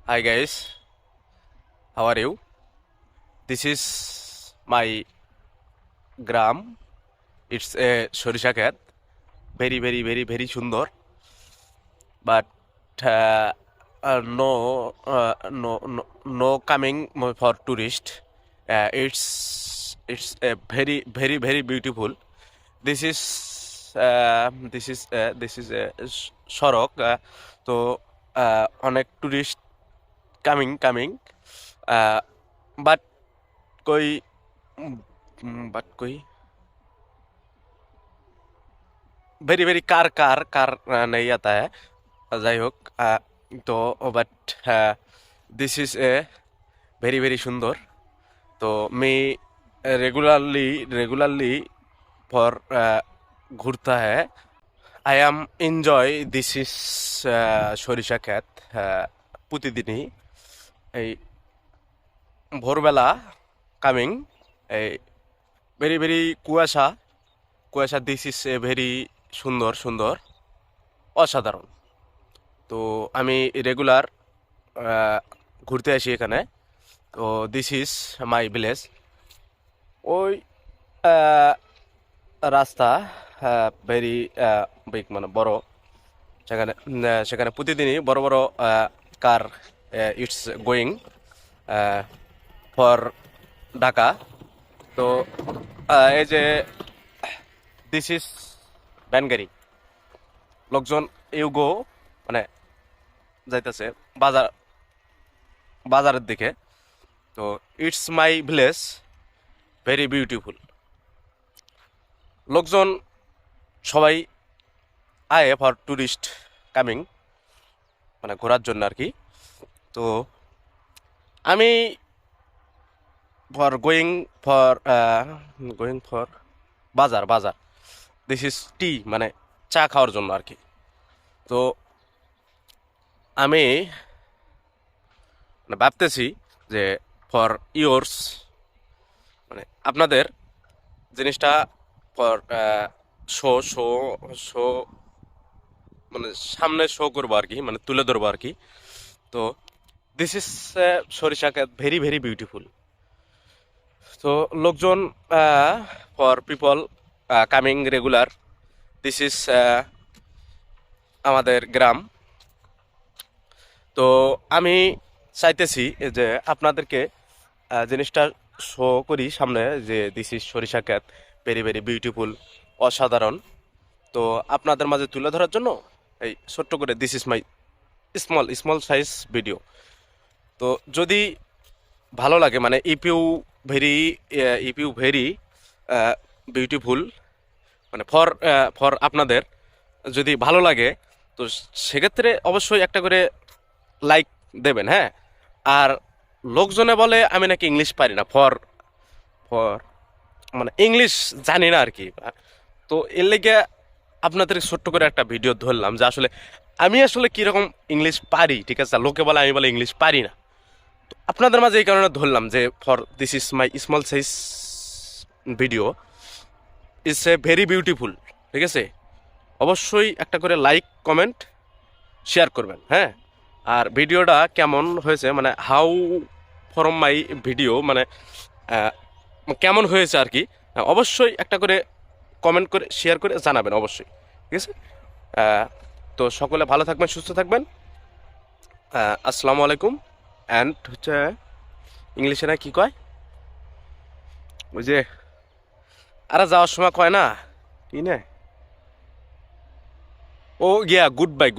Hi guys, how are you? This is my gram. It's a Sorisha cat. Very sundor. But no coming for tourist. It's a very beautiful. This is this is a সড়ক তো অনেক tourist coming but कोई कोई very car नहीं आता है যাই হোক তো but this is a very সুন্দর তো मैं रेगुलरली फॉर घूरता है I am enjoy this is সরিষা ক্ষেত প্রতিদিনই এই ভোরবেলা কামিং এই ভেরি কুয়াশা দিস ইজ এ ভেরি সুন্দর অসাধারণ তো আমি রেগুলার ঘুরতে আসি এখানে তো দিস ইজ মাই ভিলেজ ওই রাস্তা ভেরি বিগ মানে বড় সেখানে প্রতিদিনই বড় কার ইটস গোয়িং ফর ঢাকা তো এই যে দিস ইজ ভ্যানগাড়ি লোকজন ইউগো মানে যাইতেছে বাজারের দিকে তো it's my village very beautiful লোকজন সবাই আয় ফর টুরিস্ট কামিং মানে ঘোরার জন্য আর কি তো আমি গোয়িং ফর বাজার দিস ইজ টি মানে চা খাওয়ার জন্য আর কি তো আমি মানে ভাবতেছি যে ফর ইয়োর্স মানে আপনাদের জিনিসটা ফর শো মানে সামনে শো করবো আর কি মানে তুলে ধরবো আর কি তো দিস ইজ সরিষা ক্ষেত ভেরি বিউটিফুল তো লোকজন for people coming regular this is আমাদের গ্রাম তো আমি চাইতেছি যে আপনাদেরকে জিনিসটা শো করি সামনে যে দিস ইজ সরিষা ক্ষেত ভেরি বিউটিফুল অসাধারণ তো আপনাদের মাঝে তুলে ধরার জন্য এই ছোট্ট করে this is my small size video তো যদি ভালো লাগে মানে ইপিউ ভেরি বিউটিফুল মানে ফর আপনাদের যদি ভালো লাগে তো সেক্ষেত্রে অবশ্যই একটা করে লাইক দেবেন হ্যাঁ আর লোকজনে বলে আমি নাকি ইংলিশ পারি না ফর মানে ইংলিশ জানি না আর কি তো এর লেগে আপনাদের ছোট্ট করে একটা ভিডিও ধরলাম যে আসলে আমি আসলে কীরকম ইংলিশ পারি ঠিক আছে লোকে বলে আমি বলে ইংলিশ পারি না তো আপনাদের মাঝে এই কারণে ধরলাম যে for this is my small size video it's a very beautiful ঠিক আছে অবশ্যই একটা করে লাইক কমেন্ট শেয়ার করবেন হ্যাঁ আর ভিডিওটা কেমন হয়েছে মানে হাউ ফরম মাই ভিডিও মানে কেমন হয়েছে আর কি অবশ্যই একটা করে কমেন্ট করে শেয়ার করে জানাবেন অবশ্যই ঠিক আছে তো সকলে ভালো থাকবেন সুস্থ থাকবেন আসসালামু আলাইকুম অ্যান্ড হচ্ছে ইংলিশে না কি কয় ওই যে আরে যাওয়ার সময় কয় না কি না ও গিয়া গুড বাই